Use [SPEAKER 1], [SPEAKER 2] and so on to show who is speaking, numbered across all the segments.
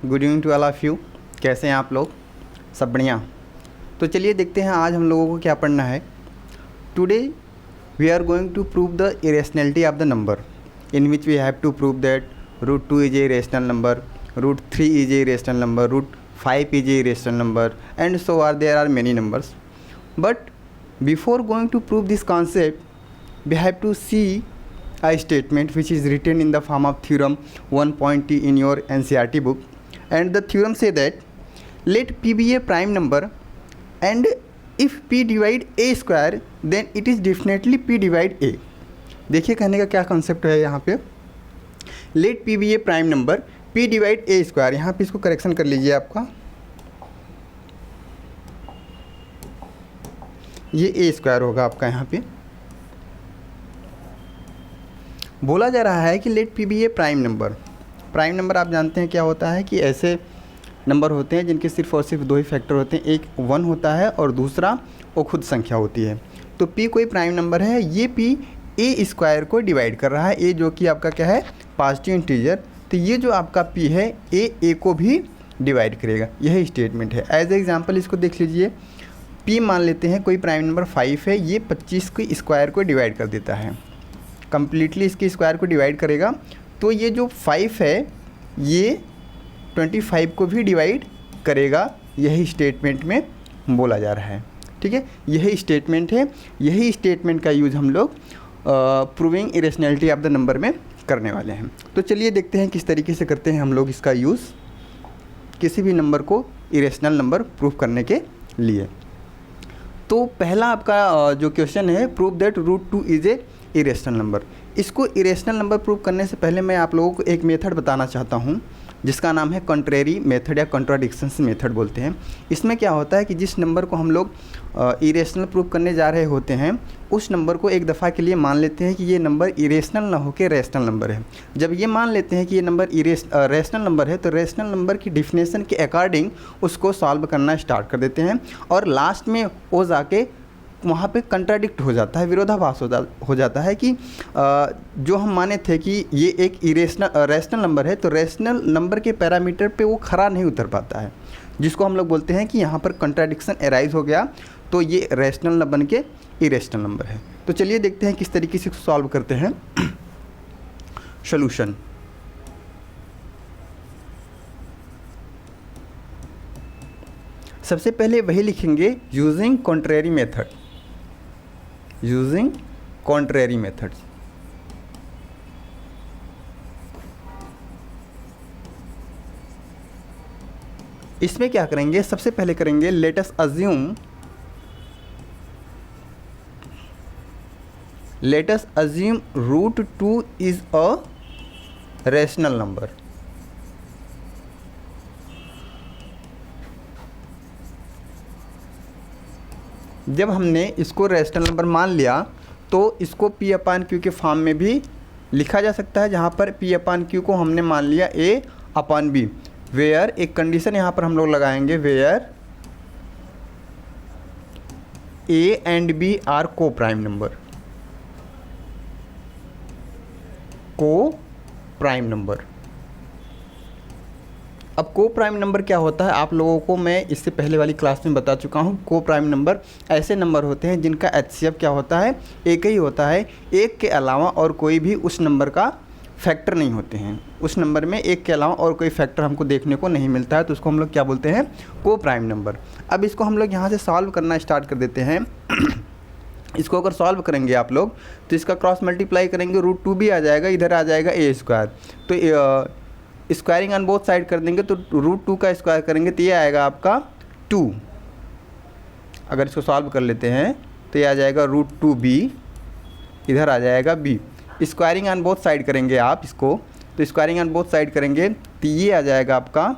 [SPEAKER 1] Good evening to all of you. कैसे हैं आप लोग? सब बढ़िया। तो चलिए देखते हैं आज हम लोगों को क्या पढ़ना है। Today we are going to prove the irrationality of the number in which we have to prove that √2 is a irrational number, √3 is a irrational number, √5 is a irrational number, and so are there are many numbers. But before going to prove this concept, we have to see a statement which is written in the form of theorem 1.t in your NCERT book. And the theorem say that let p be a prime number, and if p divide a square then it is definitely p divide a. देखिए कहने का क्या concept है यहाँ पे। let p be a prime number, p divide a square, यहाँ पे इसको करेक्शन कर लीजिए आपका, ये a स्क्वायर होगा आपका। यहाँ पे बोला जा रहा है कि लेट पी बी ए प्राइम नंबर। प्राइम नंबर आप जानते हैं क्या होता है कि ऐसे नंबर होते हैं जिनके सिर्फ और सिर्फ दो ही फैक्टर होते हैं, एक 1 होता है और दूसरा वो खुद संख्या होती है। तो p कोई प्राइम नंबर है, ये p a स्क्वायर को डिवाइड कर रहा है, a जो कि आपका क्या है पॉजिटिव इंटीजर, तो ये जो आपका p है a को भी डिवाइड करेगा, यही स्टेटमेंट है। एज एग्जाम्पल इसको देख लीजिए, p मान लेते हैं कोई प्राइम नंबर 5 है, ये 25 के स्क्वायर को डिवाइड कर देता है, कम्प्लीटली इसके स्क्वायर को डिवाइड करेगा। तो ये जो 5 है ये 25 को भी डिवाइड करेगा, यही स्टेटमेंट में बोला जा रहा है। ठीक है, यही स्टेटमेंट है, यही स्टेटमेंट का यूज़ हम लोग proving irrationality of the number में करने वाले हैं। तो चलिए देखते हैं किस तरीके से करते हैं हम लोग इसका यूज़ किसी भी नंबर को इरेशनल नंबर प्रूव करने के लिए। तो पहला आपका जो क्वेश्चन है, prove that √2 is a irrational number. इसको इरेशनल नंबर प्रूव करने से पहले मैं आप लोगों को एक मेथड बताना चाहता हूँ जिसका नाम है कॉन्ट्रेरी मेथड या कॉन्ट्राडिक्शंस मेथड बोलते हैं। इसमें क्या होता है कि जिस नंबर को हम लोग इरेशनल प्रूव करने जा रहे होते हैं उस नंबर को एक दफ़ा के लिए मान लेते हैं कि ये नंबर इरेशनल ना होकर रेशनल नंबर है। जब ये मान लेते हैं कि ये नंबर रेशनल नंबर है तो रेशनल नंबर की डिफिनेशन के अकॉर्डिंग उसको सॉल्व करना स्टार्ट कर देते हैं, और लास्ट में वो जाके वहाँ पे कंट्राडिक्ट हो जाता है, विरोधाभास हो जाता है कि जो हम माने थे कि ये एक रेशनल नंबर है, तो रेशनल नंबर के पैरामीटर पे वो खरा नहीं उतर पाता है, जिसको हम लोग बोलते हैं कि यहाँ पर कंट्राडिक्शन अराइज हो गया, तो ये रेशनल न बन के इरेशनल नंबर है। तो चलिए देखते हैं किस तरीके से सॉल्व करते हैं। सोल्यूशन, सबसे पहले वही लिखेंगे using contrary method, using contrary method. इसमें क्या करेंगे, सबसे पहले करेंगे late us assume √2 is a rational number. जब हमने इसको रेशनल नंबर मान लिया तो इसको P/Q के फॉर्म में भी लिखा जा सकता है, जहाँ पर P/Q को हमने मान लिया A/B, वेयर एक कंडीशन यहाँ पर हम लोग लगाएंगे, where A and B are को prime number, co prime number. अब को प्राइम नंबर क्या होता है आप लोगों को मैं इससे पहले वाली क्लास में बता चुका हूँ। को प्राइम नंबर ऐसे नंबर होते हैं जिनका HCF क्या होता है, एक ही होता है, एक के अलावा और कोई भी उस नंबर का फैक्टर नहीं होते हैं। उस नंबर में एक के अलावा और कोई फैक्टर हमको देखने को नहीं मिलता है, तो उसको हम लोग क्या बोलते हैं, को प्राइम नंबर। अब इसको हम लोग यहाँ से सॉल्व करना स्टार्ट कर देते हैं। इसको अगर सॉल्व करेंगे आप लोग तो इसका क्रॉस मल्टीप्लाई करेंगे, √2 भी आ जाएगा, इधर आ जाएगा a स्क्वायर, तो स्क्वायरिंग ऑन बोथ साइड कर देंगे तो √2 का स्क्वायर करेंगे तो ये आएगा आपका 2। अगर इसको सॉल्व कर लेते हैं तो ये आ जाएगा √2b, इधर आ जाएगा b। Squaring on both side करेंगे आप इसको, तो स्क्वायरिंग ऑन बोथ साइड करेंगे तो ये आ जाएगा आपका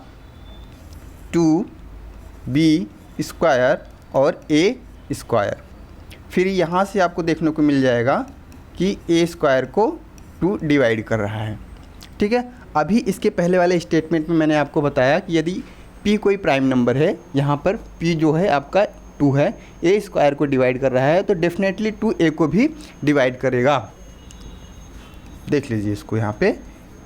[SPEAKER 1] 2b स्क्वायर और a स्क्वायर। फिर यहाँ से आपको देखने को मिल जाएगा कि a स्क्वायर को 2 डिवाइड कर रहा है। ठीक है, अभी इसके पहले वाले स्टेटमेंट में मैंने आपको बताया कि यदि p कोई प्राइम नंबर है, यहाँ पर p जो है आपका 2 है, a स्क्वायर को डिवाइड कर रहा है तो डेफिनेटली 2a को भी डिवाइड करेगा। देख लीजिए इसको, यहाँ पे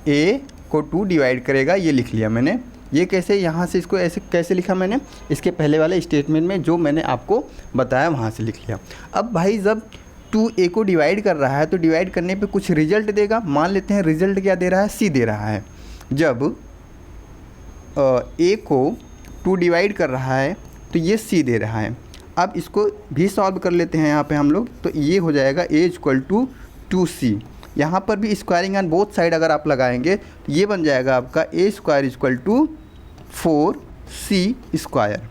[SPEAKER 1] a को 2 डिवाइड करेगा, ये लिख लिया मैंने। ये कैसे, यहाँ से इसको ऐसे कैसे लिखा मैंने, इसके पहले वाले स्टेटमेंट में जो मैंने आपको बताया वहाँ से लिख लिया। अब भाई जब 2a को डिवाइड कर रहा है तो डिवाइड करने पे कुछ रिजल्ट देगा। मान लेते हैं रिजल्ट क्या दे रहा है, c दे रहा है। जब a को 2 डिवाइड कर रहा है तो ये c दे रहा है। अब इसको भी सॉल्व कर लेते हैं यहाँ पे हम लोग, तो ये हो जाएगा a इक्वल टू 2c। यहाँ पर भी स्क्वायरिंग ऑन बोथ साइड अगर आप लगाएंगे तो ये बन जाएगा आपका a square equal to 4c square.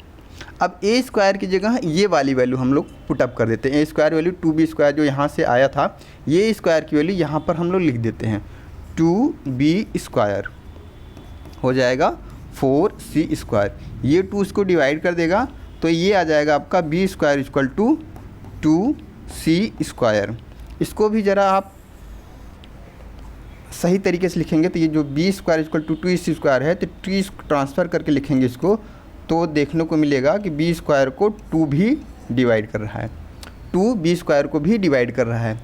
[SPEAKER 1] अब a स्क्वायर की जगह ये वाली वैल्यू हम लोग पुटअप कर देते हैं। a square value 2b square जो यहाँ से आया था, ये स्क्वायर की वैल्यू यहाँ पर हम लोग लिख देते हैं। 2b स्क्वायर हो जाएगा 4c स्क्वायर। ये 2 इसको डिवाइड कर देगा तो ये आ जाएगा आपका b square equal to 2c square. इसको भी ज़रा आप सही तरीके से लिखेंगे तो ये जो b square equal to 2c square है, तो 2 ट्रांसफ़र करके लिखेंगे इसको, तो देखने को मिलेगा कि b स्क्वायर को 2 भी डिवाइड कर रहा है, 2 b स्क्वायर को भी डिवाइड कर रहा है।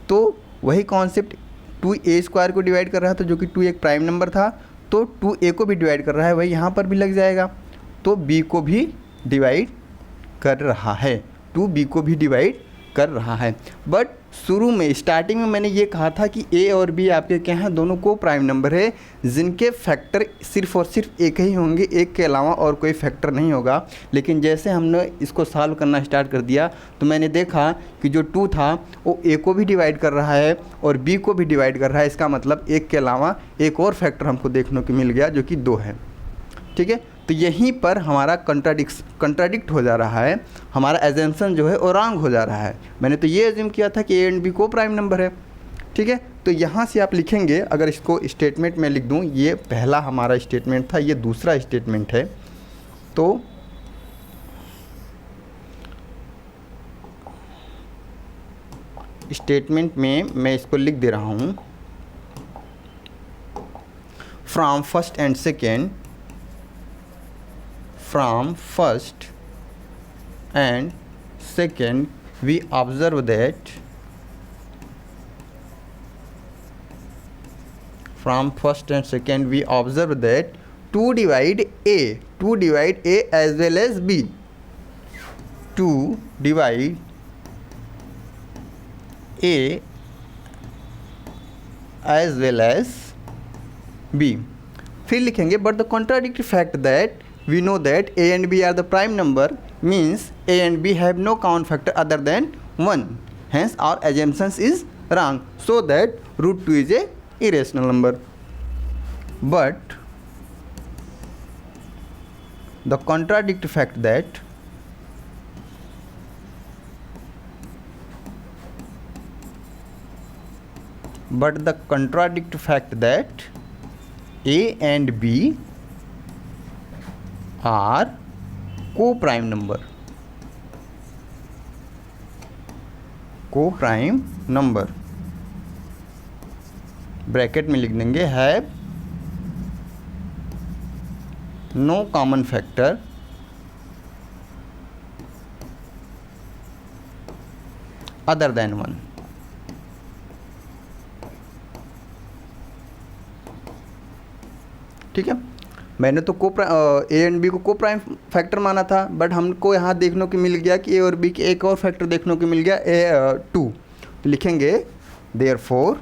[SPEAKER 1] तो वही कॉन्सेप्ट 2a स्क्वायर को डिवाइड कर रहा था, जो कि 2 एक प्राइम नंबर था, तो 2a को भी डिवाइड कर रहा है, वही यहाँ पर भी लग जाएगा। तो b को भी डिवाइड कर रहा है, 2b को भी डिवाइड कर रहा है। बट शुरू में स्टार्टिंग में मैंने ये कहा था कि a और b आपके क्या हैं, दोनों को प्राइम नंबर है जिनके फैक्टर सिर्फ और सिर्फ एक ही होंगे, एक के अलावा और कोई फैक्टर नहीं होगा। लेकिन जैसे हमने इसको सॉल्व करना स्टार्ट कर दिया तो मैंने देखा कि जो 2 था वो a को भी डिवाइड कर रहा है और b को भी डिवाइड कर रहा है। इसका मतलब एक के अलावा एक और फैक्टर हमको देखने को मिल गया जो कि 2 है। ठीक है, तो यहीं पर हमारा कंट्राडिक्ट हो जा रहा है, हमारा एजम्पशन जो है वो रॉन्ग हो जा रहा है। मैंने तो ये एज्यूम किया था कि ए एंड बी को प्राइम नंबर है। ठीक है, तो यहाँ से आप लिखेंगे, अगर इसको स्टेटमेंट में लिख दूँ, ये पहला हमारा स्टेटमेंट था, ये दूसरा स्टेटमेंट है। तो स्टेटमेंट में मैं इसको लिख दे रहा हूँ, from first and second, from first and second we observe that from first and second we observe that 2 divide a as well as b, 2 divide a as well as b। फिर लिखेंगे but the contradictory fact that we know that a and b are the prime number means a and b have no common factor other than 1, hence our assumption is wrong, so that root 2 is a irrational number। But the contradictory fact that a and b are co-prime number, bracket में लिख देंगे have no common factor other than 1। ठीक है, मैंने तो ए and B को को prime factor माना था, बट हमको यहाँ देखने को मिल गया कि ए और बी के एक और फैक्टर देखने को मिल गया, 2। तो लिखेंगे therefore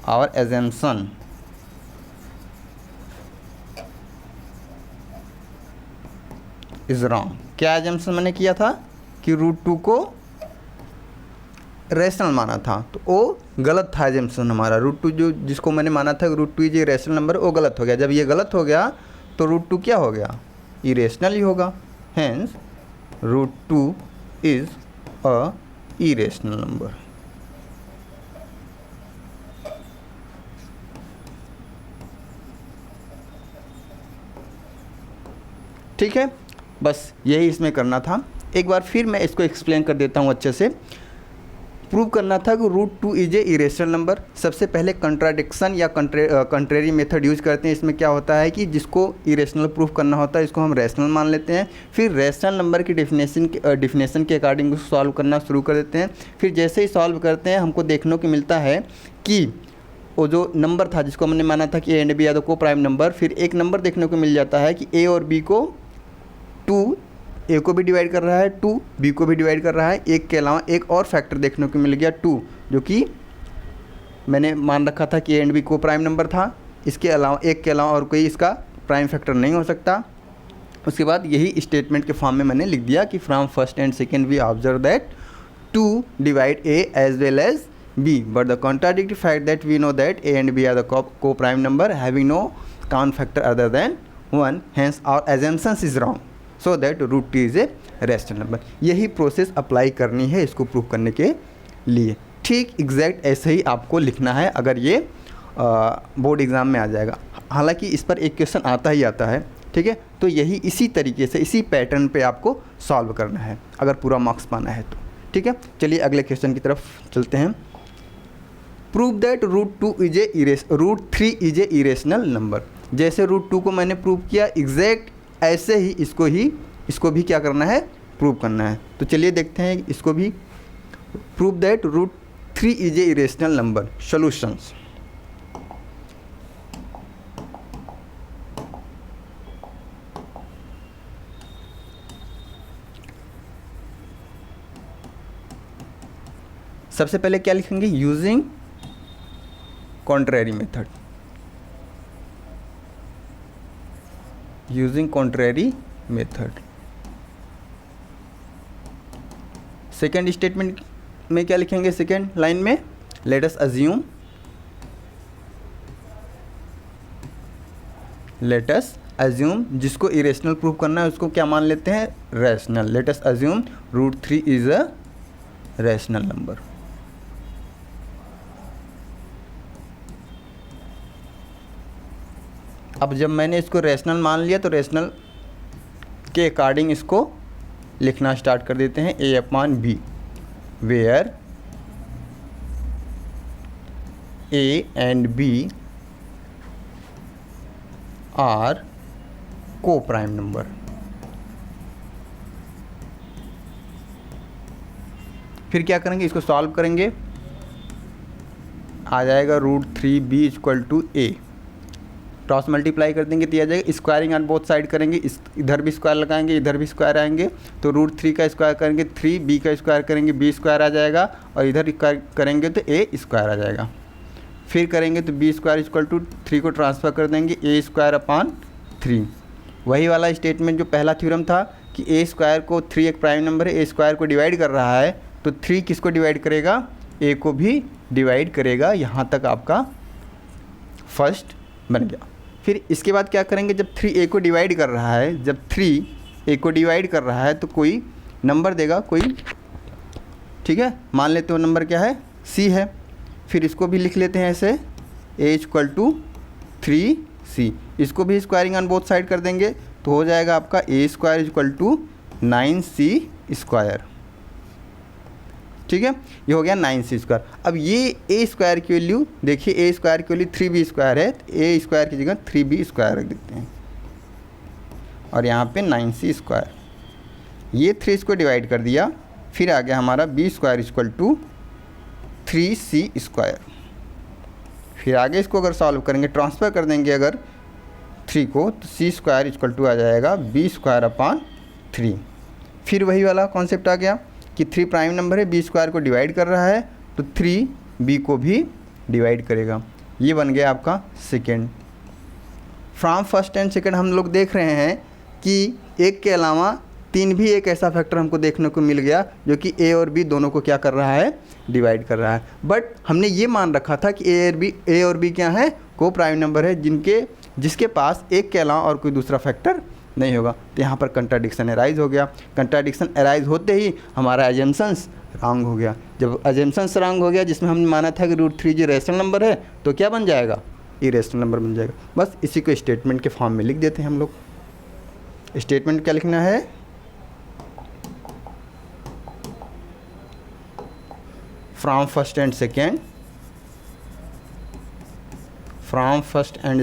[SPEAKER 1] our assumption is wrong. क्या एजम्पशन मैंने किया था कि रूट 2 को रैशनल माना था, तो वो गलत था एजम्पशन हमारा। रूट 2 जो जिसको मैंने माना था रूट 2 इज रैशनल नंबर, वो गलत हो गया। जब ये गलत हो गया तो रूट 2 क्या हो गया, इरेशनल ही होगा, hence root 2 is a irrational number. ठीक है, बस यही इसमें करना था। एक बार फिर मैं इसको एक्सप्लेन कर देता हूँ अच्छे से। प्रूव करना था कि root 2 is a irrational number. सबसे पहले कंट्राडिक्शन या कंट्रेरी मेथड यूज करते हैं। इसमें क्या होता है कि जिसको इरेशनल प्रूफ करना होता है इसको हम रैशनल मान लेते हैं, फिर रैशनल नंबर की डिफिनेशन के अकॉर्डिंग उसको सॉल्व करना शुरू कर देते हैं। फिर जैसे ही सॉल्व करते हैं हमको देखने को मिलता है कि वो जो नंबर था जिसको हमने माना था कि ए एंड बी या तो को प्राइम नंबर, फिर एक नंबर देखने को मिल जाता है कि ए और बी को 2 ए को भी डिवाइड कर रहा है, 2 बी को भी डिवाइड कर रहा है। एक के अलावा एक और फैक्टर देखने को मिल गया 2, जो कि मैंने मान रखा था कि ए एंड बी को प्राइम नंबर था। इसके अलावा एक के अलावा और कोई इसका प्राइम फैक्टर नहीं हो सकता। उसके बाद यही स्टेटमेंट के फॉर्म में मैंने लिख दिया कि from first and second we observe that 2 divide A as well as B, but the contradictory fact that we know that A and B are the co-prime number having no common factor other than 1, hence our assumption is wrong, so that root 2 is a rational number। यही process apply करनी है इसको prove करने के लिए। ठीक exact ऐसे ही आपको लिखना है अगर ये बोर्ड एग्ज़ाम में आ जाएगा। हालांकि इस पर एक क्वेश्चन आता ही आता है, ठीक है। तो यही इसी तरीके से इसी पैटर्न पे आपको सॉल्व करना है अगर पूरा मार्क्स पाना है तो, ठीक है। चलिए अगले क्वेश्चन की तरफ चलते हैं। Prove that root 3 is a irrational number. जैसे रूट 2 को मैंने प्रूव किया एग्जैक्ट ऐसे ही इसको भी क्या करना है, प्रूव करना है। तो चलिए देखते हैं इसको भी। Prove that root 3 is a irrational number. Solutions. सबसे पहले क्या लिखेंगे, using contrary method. Using contrary method. Second statement में क्या लिखेंगे, सेकेंड लाइन में लेट अस अज्यूम जिसको इरेशनल प्रूव करना है उसको क्या मान लेते हैं, rational. Let us assume root 3 is a rational number. अब जब मैंने इसको रैशनल मान लिया तो रैशनल के अकॉर्डिंग इसको लिखना स्टार्ट कर देते हैं। A upon B where A and B are को प्राइम नंबर। फिर क्या करेंगे, इसको सॉल्व करेंगे। आ जाएगा root 3b equal to A. Cross multiply कर देंगे तो आ जाएगा। स्क्वायरिंग ऑन बोथ साइड करेंगे, इधर भी स्क्वायर लगाएंगे इधर भी स्क्वायर आएंगे। तो रूट 3 का स्क्वायर करेंगे 3, बी का स्क्वायर करेंगे बी स्क्वायर आ जाएगा, और इधर स्क्वायर करेंगे तो ए स्क्वायर आ जाएगा। फिर करेंगे तो बी स्क्वायर इक्वल टू 3 को ट्रांसफ़र कर देंगे ए स्क्वायर अपॉन 3। वही वाला स्टेटमेंट जो पहला थ्योरम था कि ए स्क्वायर को 3 एक प्राइम नंबर है, ए स्क्वायर को डिवाइड कर रहा है तो 3 किसको डिवाइड करेगा, ए को भी डिवाइड करेगा। यहाँ तक आपका फर्स्ट बन गया। फिर इसके बाद क्या करेंगे, जब 3 ए को डिवाइड कर रहा है, जब 3 ए को डिवाइड कर रहा है तो कोई नंबर देगा कोई, ठीक है। मान लेते हो नंबर क्या है, सी है। फिर इसको भी लिख लेते हैं ऐसे ए इक्वल टू 3c। इसको भी स्क्वायरिंग ऑन बोथ साइड कर देंगे तो हो जाएगा आपका A square equal to 9c square, ठीक है। ये हो गया 9c स्क्वायर। अब ये ए स्क्वायर की वैल्यू देखिए, ए स्क्वायर की वैल्यू 3b स्क्वायर है, तो ए स्क्वायर की जगह 3b स्क्वायर रख देते हैं और यहाँ पे 9c स्क्वायर। ये 3 इसको डिवाइड कर दिया। फिर आ गया हमारा b square equal to 3c square. फिर आगे इसको अगर सॉल्व करेंगे, ट्रांसफ़र कर देंगे अगर 3 को, तो c स्क्वायर इक्वल टू आ जाएगा b स्क्वायर अपॉन 3। फिर वही वाला कॉन्सेप्ट आ गया कि 3 प्राइम नंबर है, बी स्क्वायर को डिवाइड कर रहा है तो 3 बी को भी डिवाइड करेगा। ये बन गया आपका second. From first and second हम लोग देख रहे हैं कि एक के अलावा 3 भी एक ऐसा फैक्टर हमको देखने को मिल गया जो कि ए और बी दोनों को क्या कर रहा है, डिवाइड कर रहा है। बट हमने ये मान रखा था कि ए और बी क्या है, को प्राइम नंबर है जिसके पास एक के अलावा और कोई दूसरा फैक्टर नहीं होगा। तो यहाँ पर कंट्राडिक्शन अराइज हो गया। कंट्राडिक्शन अराइज होते ही हमारा एजम्पशंस रॉन्ग हो गया। जब एजम्पशंस रॉन्ग हो गया, जिसमें हमने माना था कि रूट 3 जो रैशनल नंबर है तो क्या बन जाएगा, इरेशनल नंबर बन जाएगा। बस इसी को स्टेटमेंट के फॉर्म में लिख देते हैं हम लोग। स्टेटमेंट क्या लिखना है, फ्रॉम फर्स्ट एंड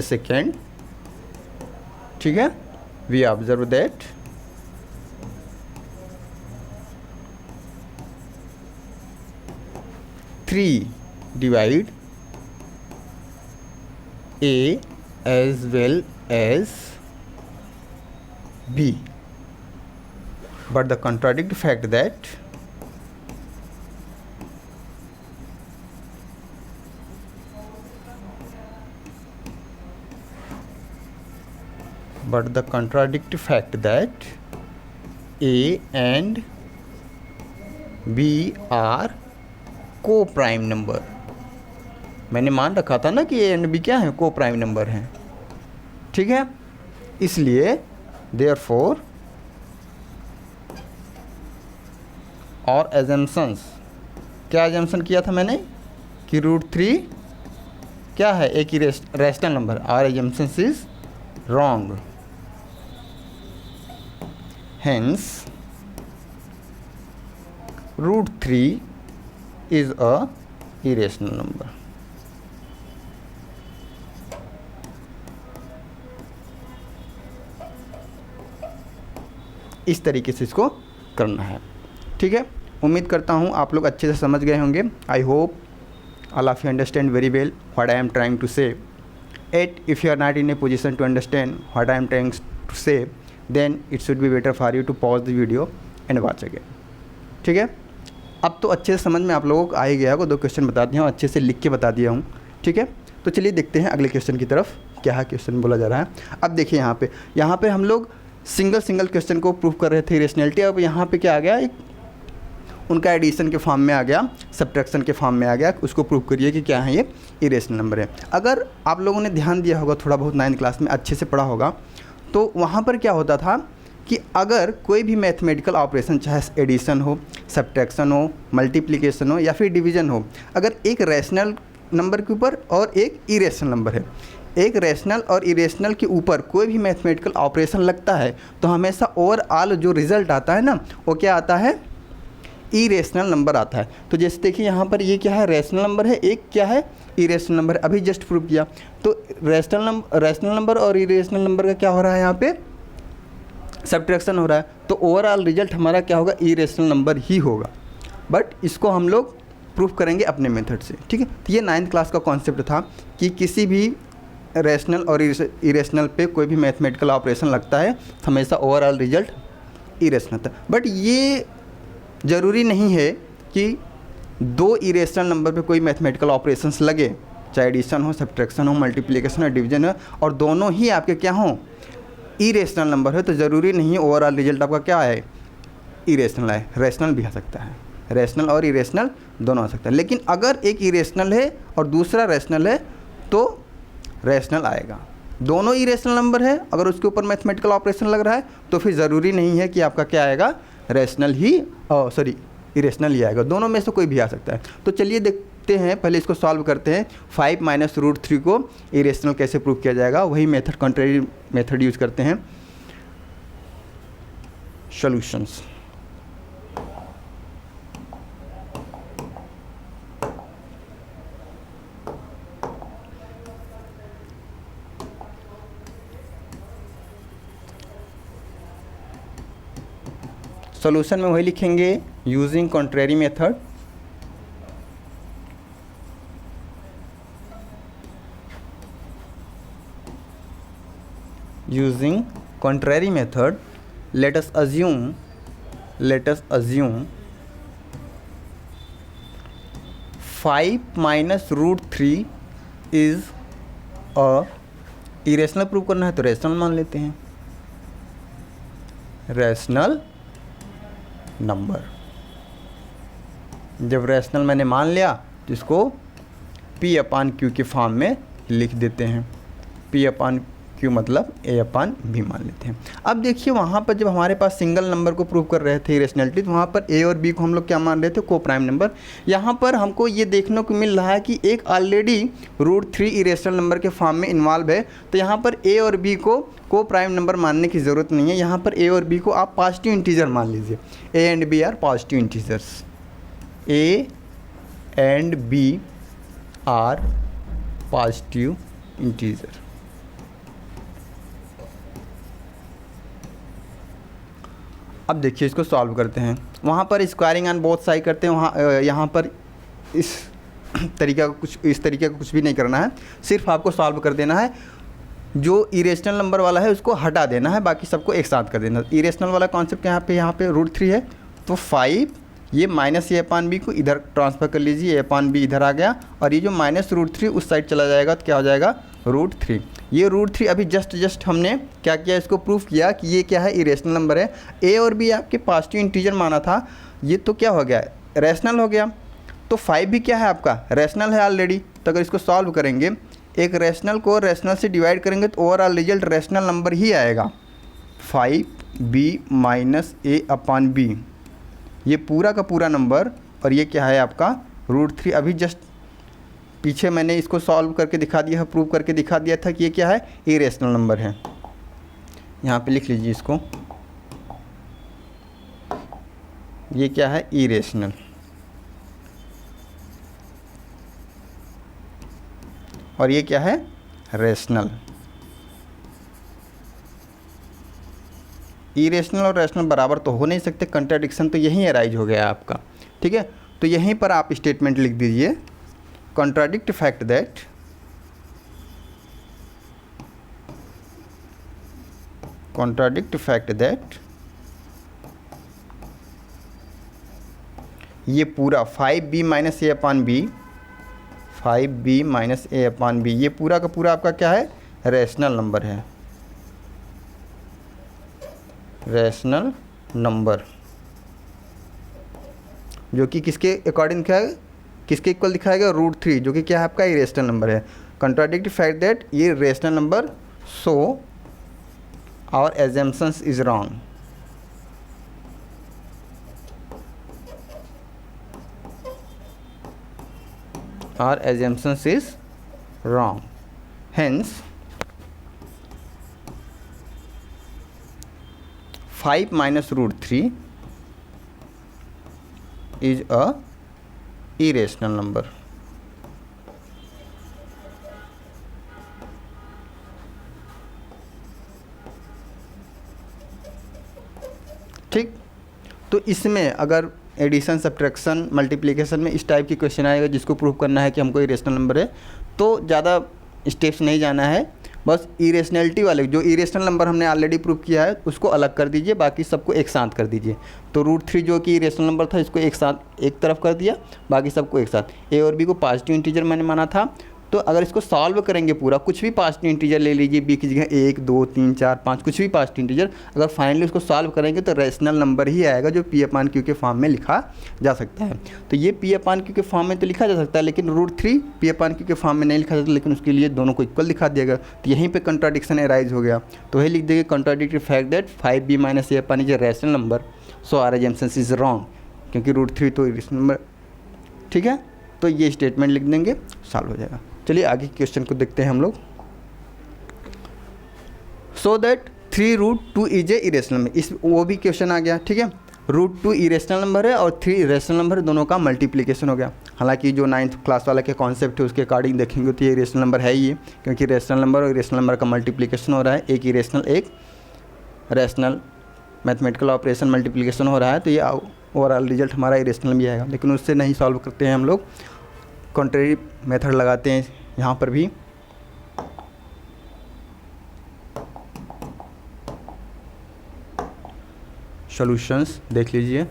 [SPEAKER 1] सेकेंड, ठीक है। We observe that three divide A as well as B, but the contradictory fact that A and B are co-prime number. मैंने मान रखा था ना कि ए एंड बी क्या है, को-प्राइम नंबर हैं, ठीक है। इसलिए देयरफॉर और एजम्पशंस, क्या एजम्पशन किया था मैंने कि √3 क्या है, एक ही rational number. Our assumptions is wrong, hence √3 is a irrational number। इस तरीके से इसको करना है, ठीक है। उम्मीद करता हूँ आप लोग अच्छे से समझ गए होंगे। I hope all of you understand very well what I am trying to say. Yet if you are not in a position to understand what I am trying to say, then it should be better for you to pause the video and watch again, ठीक है। अब तो अच्छे से समझ में आप लोगों को आ ही गया होगा। 2 क्वेश्चन बता दिया हूँ, अच्छे से लिख के बता दिया हूँ, ठीक है। तो चलिए देखते हैं अगले क्वेश्चन की तरफ, क्या है क्वेश्चन बोला जा रहा है। अब देखिए यहाँ पे हम लोग सिंगल क्वेश्चन को प्रूव कर रहे थे इरेशनैलिटी। अब यहाँ पे क्या आ गया, एक उनका एडिशन के फॉर्म में आ गया, सब्ट्रैक्शन के फॉर्म में आ गया। उसको प्रूव करिए कि क्या है, ये इरेशनल नंबर है। अगर आप लोगों ने ध्यान दिया होगा, थोड़ा बहुत 9th क्लास में अच्छे से पढ़ा होगा, तो वहाँ पर क्या होता था कि अगर कोई भी मैथमेटिकल ऑपरेशन, चाहे एडिशन हो, सब्ट्रैक्शन हो, मल्टीप्लिकेशन हो या फिर डिवीज़न हो, अगर एक रैशनल नंबर के ऊपर और एक इरेशनल नंबर है, एक रैशनल और इरेशनल के ऊपर कोई भी मैथमेटिकल ऑपरेशन लगता है, तो हमेशा ओवरऑल जो रिज़ल्ट आता है ना, वो क्या आता है, इरेशनल नंबर आता है। तो जैसे देखिए यहाँ पर ये क्या है, रैशनल नंबर है, एक क्या है, इरेशनल नंबर। अभी जस्ट प्रूव किया। तो रैशनल नंबर और इरेशनल नंबर का क्या हो रहा है, यहाँ पे सब्ट्रैक्शन हो रहा है। तो ओवरऑल रिजल्ट हमारा क्या होगा, इरेशनल नंबर ही होगा। बट इसको हम लोग प्रूफ करेंगे अपने मेथड से, ठीक है। तो ये 9th क्लास का कॉन्सेप्ट था कि किसी भी रैशनल और इरेशनल पे कोई भी मैथमेटिकल ऑपरेशन लगता है, हमेशा ओवरऑल रिजल्ट इरेशनल था। बट ये ज़रूरी नहीं है कि 2 इरेशनल नंबर पे कोई मैथमेटिकल ऑपरेशंस लगे, चाहे एडिशन हो, सब्ट्रैक्शन हो, मल्टीप्लिकेशन हो, डिवीजन हो, और दोनों ही आपके क्या हों, इरेशनल नंबर है, तो ज़रूरी नहीं है ओवरऑल रिजल्ट आपका क्या है, इरेशनल है। रैशनल भी आ सकता है, रैशनल और इरेशनल दोनों आ सकता है। लेकिन अगर एक इरेशनल है और दूसरा रैशनल है, तो रैशनल आएगा। दोनों इरेशनल नंबर है, अगर उसके ऊपर मैथमेटिकल ऑपरेशन लग रहा है, तो फिर ज़रूरी नहीं है कि आपका क्या आएगा, रैशनल ही, इरेशनल ही आएगा। दोनों में से कोई भी आ सकता है। तो चलिए देखते हैं, पहले इसको सॉल्व करते हैं। 5 - √3 को इरेशनल कैसे प्रूव किया जाएगा, वही मेथड, कंट्रेरी मेथड यूज़ करते हैं। सॉल्यूशंस, सॉल्यूशन में वही लिखेंगे, using contrary method, using contrary method, let us assume 5 - √3 is a irrational prove करना है, तो रैशनल मान लेते हैं, रैशनल नंबर। जब रैशनल मैंने मान लिया, तो इसको P/Q के फॉर्म में लिख देते हैं। P/Q मतलब A/B मान लेते हैं। अब देखिए वहाँ पर जब हमारे पास सिंगल नंबर को प्रूव कर रहे थे इरेशनैलिटी, तो वहाँ पर A और B को हम लोग क्या मान रहे थे, को प्राइम नंबर। यहाँ पर हमको ये देखने को मिल रहा है कि एक ऑलरेडी √3 इरेशनल नंबर के फॉर्म में इन्वॉल्व है, तो यहाँ पर A और B को प्राइम नंबर मानने की ज़रूरत नहीं है। यहाँ पर A और B को आप पॉजिटिव इंटीजर मान लीजिए। A and B are positive integers, A and B are positive integer. अब देखिए इसको सॉल्व करते हैं। वहाँ पर स्क्वायरिंग ऑन बोथ साइड करते हैं, वहाँ यहाँ पर इस तरीका कुछ इस तरीके का कुछ भी नहीं करना है, सिर्फ आपको सॉल्व कर देना है। जो इरेशनल नंबर वाला है उसको हटा देना है, बाकी सबको एक साथ कर देना। इरेशनल वाला कॉन्सेप्ट यहाँ पे √3 है, तो 5 ये माइनस a/b को इधर ट्रांसफ़र कर लीजिए, a/b इधर आ गया, और ये जो माइनस √3 उस साइड चला जाएगा तो क्या हो जाएगा √3। ये √3 अभी जस्ट हमने क्या किया, इसको प्रूफ किया कि ये क्या है, इरेशनल नंबर है। a और b आपके पॉजिटिव इंटीजर माना था, ये तो क्या हो गया, रैशनल हो गया। तो 5 भी क्या है आपका, रैशनल है ऑलरेडी। तो अगर इसको सॉल्व करेंगे, एक रैशनल को रैशनल से डिवाइड करेंगे तो ओवरऑल रिजल्ट रैशनल नंबर ही आएगा, 5b माइनस a/b, ये पूरा का पूरा नंबर। और ये क्या है आपका √3। अभी जस्ट पीछे मैंने इसको सॉल्व करके दिखा दिया है, प्रूव करके दिखा दिया था कि ये क्या है, इरेशनल नंबर है। यहाँ पे लिख लीजिए इसको, ये क्या है, इरेशनल। और ये क्या है, रैशनल। इरेशनल और रैशनल बराबर तो हो नहीं सकते, कंट्राडिक्शन तो यहीं अराइज हो गया आपका। ठीक है, तो यहीं पर आप स्टेटमेंट लिख दीजिए, कॉन्ट्राडिक्ट फैक्ट दैट ये पूरा 5b minus a/b, 5b minus a/b, ये पूरा का पूरा आपका क्या है, रैशनल नंबर है, रैशनल नंबर, जो कि किसके अकॉर्डिंग क्या है, किसके इक्वल दिखाएगा, √3, जो कि क्या है आपका इरेशनल नंबर है। कंट्राडिक्ट फैक्ट दैट ये rational number, so our assumptions is wrong. Our assumptions is wrong. Hence 5 minus √3 is a irrational number. ठीक, तो इसमें अगर एडिशन, सब्ट्रैक्शन, मल्टीप्लिकेशन में इस टाइप की क्वेश्चन आएगा जिसको प्रूव करना है कि हमको इरेशनल नंबर है, तो ज़्यादा स्टेप्स नहीं जाना है, बस इरेशनैलिटी वाले जो इरेशनल नंबर हमने ऑलरेडी प्रूव किया है उसको अलग कर दीजिए, बाकी सबको एक साथ कर दीजिए। तो √3 जो कि इरेशनल नंबर था इसको एक साथ एक तरफ कर दिया, बाकी सबको एक साथ। a और b को पॉजिटिव इंटीजर मैंने माना था, तो अगर इसको सॉल्व करेंगे पूरा, कुछ भी पॉजिटिव इंटीजर ले लीजिए, b की जगह 1 2 3 4 5 कुछ भी पॉजिटिव इंटीजर, अगर फाइनली उसको सॉल्व करेंगे तो रैशनल नंबर ही आएगा जो p/q के फॉर्म में लिखा जा सकता है। तो ये p/q के फॉर्म में तो लिखा जा सकता है, लेकिन √3 p/q के फॉर्म में नहीं लिखा जाता, लेकिन उसके लिए दोनों को इक्वल दिखा दिया गया, तो यहीं पर कंट्राडिक्शन अराइज हो गया। तो वही लिख देंगे, contradictory fact that 5b minus a/n is a rational number, so our assumption is wrong, क्योंकि √3 तो इरेशनल नंबर। ठीक है, तो ये स्टेटमेंट लिख देंगे, सॉल्व हो जाएगा। चलिए आगे क्वेश्चन को देखते हैं हम लोग। So that 3√2 is a irrational number, इस वो भी क्वेश्चन आ गया। ठीक है, √2 इरेशनल नंबर है और 3 रेशनल नंबर है, दोनों का मल्टीप्लिकेशन हो गया। हालांकि जो 9th क्लास वाला के कॉन्सेप्ट है उसके अकॉर्डिंग देखेंगे तो ये इरेशनल नंबर है ही, क्योंकि रेशनल नंबर और इरेशनल नंबर का मल्टीप्लिकेशन हो रहा है, एक इरेशनल एक रेशनल, मैथमेटिकल ऑपरेशन मल्टीप्लिकेशन हो रहा है, तो ये ओवरऑल रिजल्ट हमारा इरेशनल भी आएगा। लेकिन उससे नहीं सॉल्व करते हैं हम लोग, कॉन्ट्रेरी मेथड लगाते हैं यहाँ पर भी। सॉल्यूशंस देख लीजिए।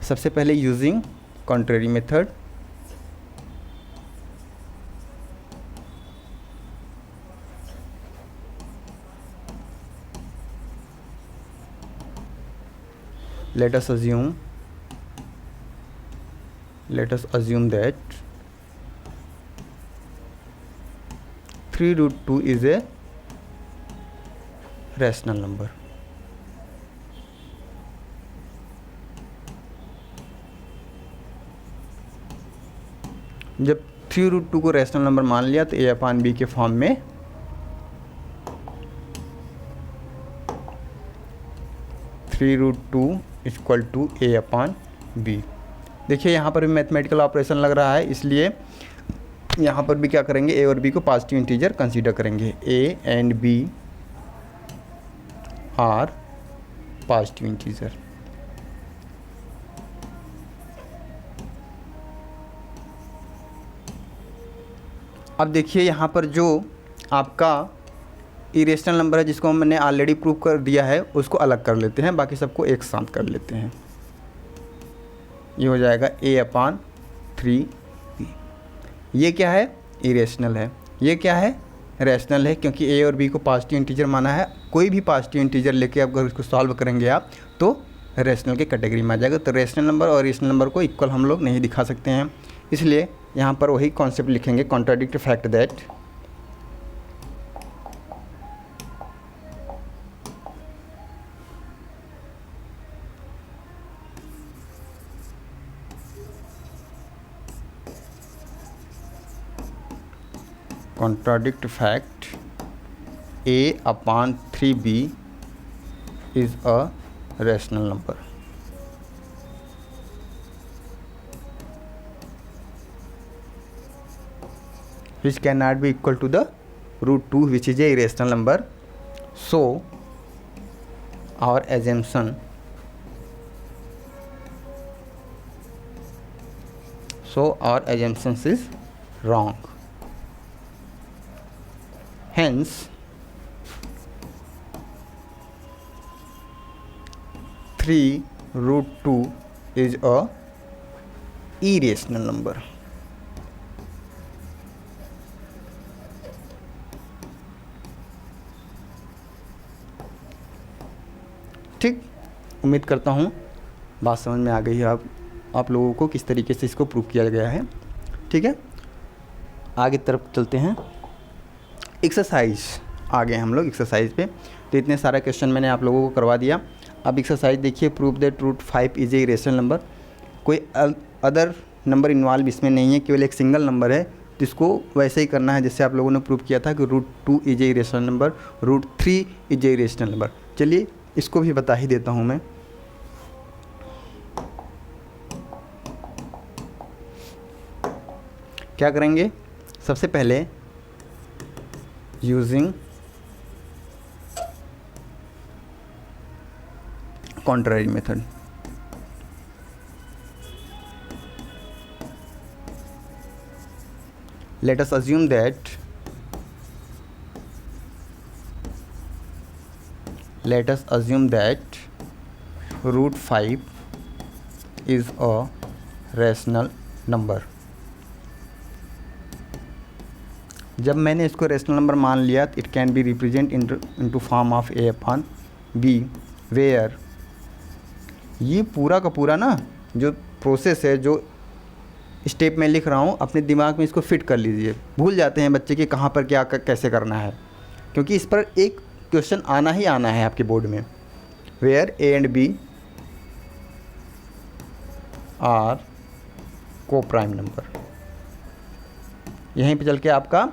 [SPEAKER 1] सबसे पहले using contrary method, let us assume that 3√2 is a rational number. जब 3√2 को रैशनल नंबर मान लिया तो a/b के फॉर्म में 3√2 इक्वल टू a/b। देखिए यहाँ पर भी मैथमेटिकल ऑपरेशन लग रहा है, इसलिए यहाँ पर भी क्या करेंगे, a और b को पॉजिटिव इंटीजर कंसीडर करेंगे। a and b are positive integer. अब देखिए यहाँ पर जो आपका इरेशनल नंबर है जिसको मैंने ऑलरेडी प्रूव कर दिया है उसको अलग कर लेते हैं, बाकी सबको एक साथ कर लेते हैं। ये हो जाएगा a/3b। ये क्या है? इरेशनल है। ये क्या है? रैशनल है, क्योंकि a और b को पॉजिटिव इंटीजर माना है। कोई भी पॉजिटिव इंटीजर लेके अगर उसको सॉल्व करेंगे आप तो रैशनल के कैटेगरी में आ जाएगा। तो रैशनल नंबर और इरेशनल नंबर को इक्वल हम लोग नहीं दिखा सकते हैं, इसलिए यहाँ पर वही कॉन्सेप्ट लिखेंगे, contradict fact that contradict fact a/3b is a rational number। which cannot be equal to the √2 which is a irrational number। so our assumptions is wrong। hence 3√2 is a irrational number। ठीक, उम्मीद करता हूँ बात समझ में आ गई है आप लोगों को किस तरीके से इसको प्रूव किया गया है। ठीक है, आगे तरफ चलते हैं। एक्सरसाइज आ गए हम लोग एक्सरसाइज पे। तो इतने सारा क्वेश्चन मैंने आप लोगों को करवा दिया। अब एक्सरसाइज देखिए, prove that √5 is a irrational number. कोई अदर नंबर इन्वॉल्व इसमें नहीं है, केवल एक सिंगल नंबर है, तो इसको वैसे ही करना है जैसे आप लोगों ने प्रूव किया था कि √2 is a irrational number, √3 is a irrational number. चलिए इसको भी बता ही देता हूँ मैं। क्या करेंगे? सबसे पहले using contrary method, let us assume that √5 is a rational number। जब मैंने इसको रेशनल नंबर मान लिया, it can be represent into form of a/b, where ये पूरा का पूरा ना जो प्रोसेस है, जो स्टेप मैं लिख रहा हूँ, अपने दिमाग में इसको फिट कर लीजिए। भूल जाते हैं बच्चे कि कहाँ पर क्या कैसे करना है, क्योंकि इस पर एक क्वेश्चन आना ही आना है आपके बोर्ड में। Where a and b are को प्राइम नंबर। यहीं पे चल के आपका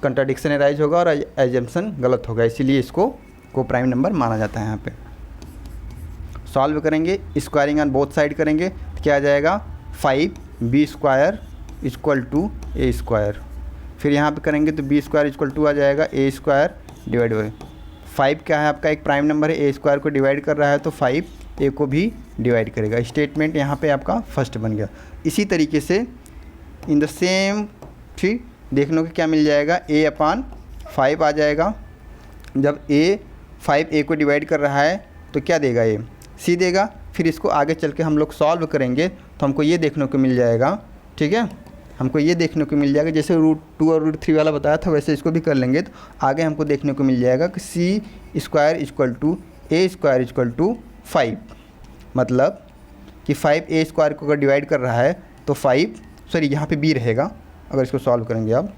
[SPEAKER 1] कंट्राडिक्शन अराइज होगा और एजम्पशन गलत होगा, इसीलिए इसको को प्राइम नंबर माना जाता है। यहाँ पे सॉल्व करेंगे, स्क्वायरिंग ऑन बोथ साइड करेंगे तो क्या आ जाएगा? 5b² equal to a²। फिर यहाँ पे करेंगे तो b² इक्वल टू आ जाएगा a² डिवाइड बाई 5। क्या है आपका? एक प्राइम नंबर है, a² को डिवाइड कर रहा है तो 5 a को भी डिवाइड करेगा। स्टेटमेंट यहाँ पे आपका फर्स्ट बन गया। इसी तरीके से इन द सेम ठीक देखने को क्या मिल जाएगा? a/5 आ जाएगा। जब 5 a को डिवाइड कर रहा है तो क्या देगा? ये c देगा। फिर इसको आगे चल के हम लोग सॉल्व करेंगे तो हमको ये देखने को मिल जाएगा। ठीक है, हमको ये देखने को मिल जाएगा, जैसे √2 और √3 वाला बताया था वैसे इसको भी कर लेंगे तो आगे हमको देखने को मिल जाएगा कि c² equal to a² equal to 5। मतलब कि 5 a² को अगर डिवाइड कर रहा है तो 5 सॉरी यहाँ पे b रहेगा। अगर इसको सॉल्व करेंगे आप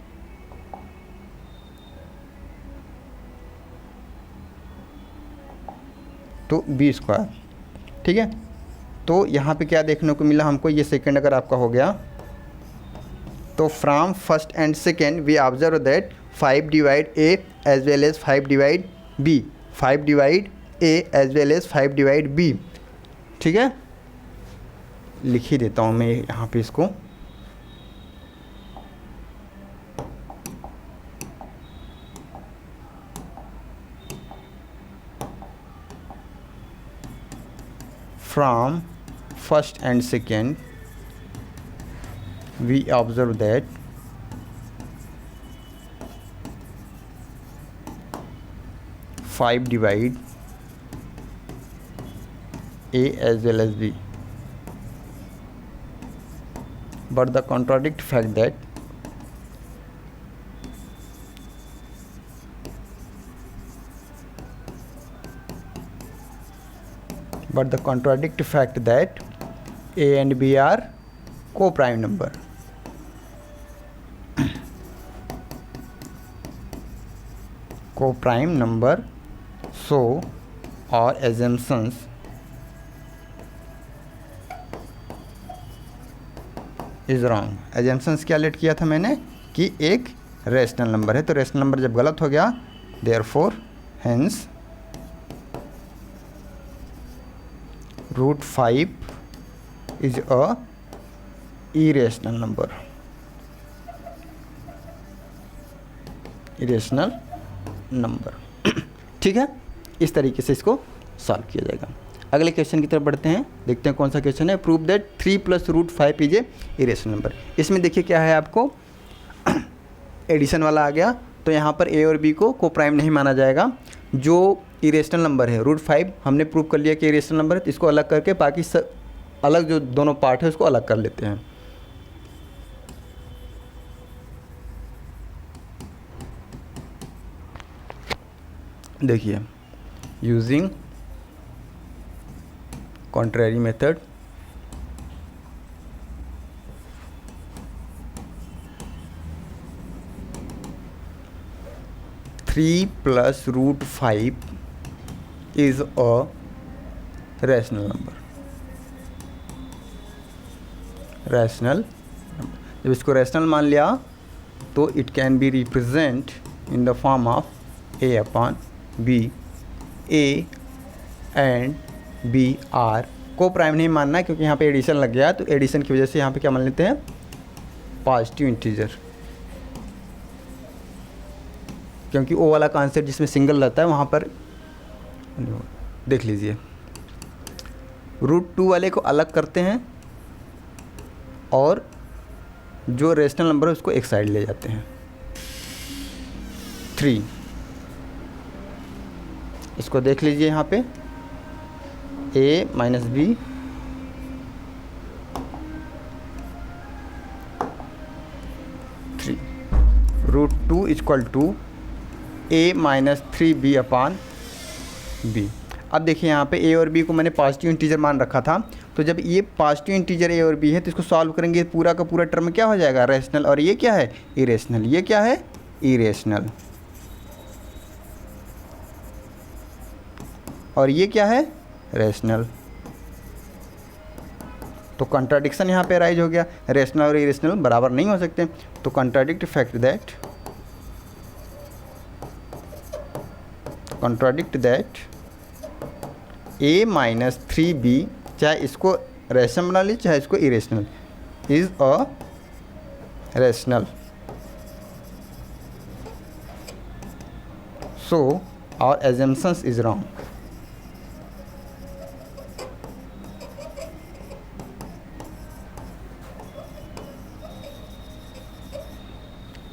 [SPEAKER 1] तो b²। ठीक है, तो यहाँ पे क्या देखने को मिला हमको? ये सेकंड अगर आपका हो गया तो from first and second we observe that 5 divide a as well as 5 divide b, 5 divide a as well as 5 divide b। ठीक है, लिख ही देता हूँ मैं यहाँ पे इसको। From first and second we observe that 5 divide A as well as B, but the contradict fact that A and B are co-prime number. Co-prime number, so our assumptions is wrong. Assumptions क्या late किया था मैंने कि एक rational number है, तो rational number जब गलत हो गया, therefore hence √5 is a irrational number. Irrational number ठीक है, इस तरीके से इसको सॉल्व किया जाएगा। अगले क्वेश्चन की तरफ बढ़ते हैं, देखते हैं कौन सा क्वेश्चन है। Prove that 3 + √5 is a irrational number. इसमें देखिए क्या है, आपको एडिशन वाला आ गया, तो यहाँ पर ए और बी को प्राइम नहीं माना जाएगा। जो इरेशनल नंबर है √5 हमने प्रूव कर लिया कि इरेशनल नंबर है, तो इसको अलग करके बाकी अलग जो दोनों पार्ट है उसको अलग कर लेते हैं। देखिए using contrary method, three + √5 is a rational number. Rational जब इसको रैशनल मान लिया तो it can be represent in the form of A/B। A and B are को प्राइम नहीं मानना है, क्योंकि यहाँ पे एडिशन लग गया है, तो एडिशन की वजह से यहाँ पे क्या मान लेते हैं, पॉजिटिव इंटीजर। क्योंकि ओ वाला कॉन्सेप्ट जिसमें सिंगल रहता है वहाँ पर देख लीजिए, √2 वाले को अलग करते हैं और जो रेशनल नंबर है उसको एक साइड ले जाते हैं। 3 इसको देख लीजिए यहाँ पे A - B √2 = A - 3B/B। अब देखिए यहाँ पे A और B को मैंने पॉजिटिव इंटीजर मान रखा था, तो जब ये पॉजिटिव इंटीजर A और B है तो इसको सॉल्व करेंगे, पूरा का पूरा टर्म क्या हो जाएगा, रैशनल। और ये क्या है, इरेशनल। ये क्या है, इरेशनल। और ये क्या है, रैशनल। तो कॉन्ट्राडिक्शन यहाँ पे राइज हो गया, रैशनल और इरेशनल बराबर नहीं हो सकते। तो contradict fact that A - 3B, चाहे इसको रैशनल बना लीजिए चाहे इसको irrational, is a rational. So our assumptions is wrong.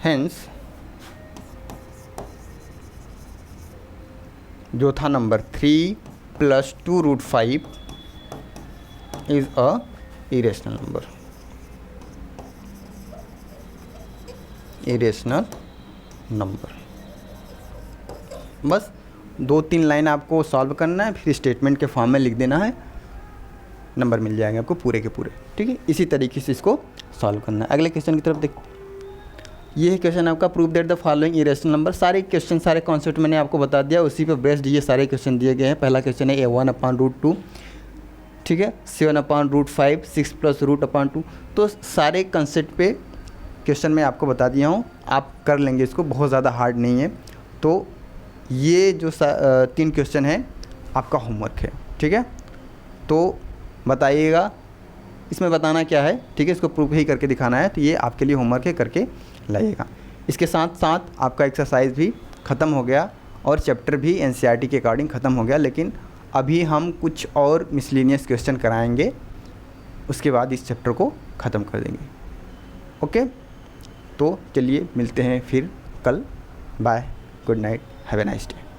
[SPEAKER 1] Hence जो था number 3 + 2 √5 is a irrational number. Irrational number. बस 2-3 लाइन आपको सॉल्व करना है, फिर स्टेटमेंट के फॉर्म में लिख देना है, नंबर मिल जाएंगे आपको पूरे के पूरे। ठीक है, इसी तरीके से इसको सॉल्व करना है। अगले क्वेश्चन की तरफ देख, ये है क्वेश्चन आपका, prove that the following irrational number. सारे क्वेश्चन सारे कॉन्सेप्ट मैंने आपको बता दिया, उसी पे बेस्ड ये सारे क्वेश्चन दिए गए हैं। पहला क्वेश्चन है A1/√2, ठीक है, 7/√5, 6 + √2। तो सारे कंसेप्ट पे क्वेश्चन मैं आपको बता दिया हूँ, आप कर लेंगे इसको, बहुत ज़्यादा हार्ड नहीं है। तो ये जो 3 क्वेश्चन है आपका होमवर्क है, ठीक है। तो बताइएगा इसमें बताना क्या है, ठीक है, इसको प्रूफ ही करके दिखाना है, तो ये आपके लिए होमवर्क है, करके लाइएगा। इसके साथ साथ आपका एक्सरसाइज भी ख़त्म हो गया और चैप्टर भी NCERT के अकॉर्डिंग ख़त्म हो गया, लेकिन अभी हम कुछ और मिसलेनियस क्वेश्चन कराएंगे, उसके बाद इस चैप्टर को ख़त्म कर देंगे। ओके, तो चलिए मिलते हैं फिर कल। Bye, good night, have a nice day.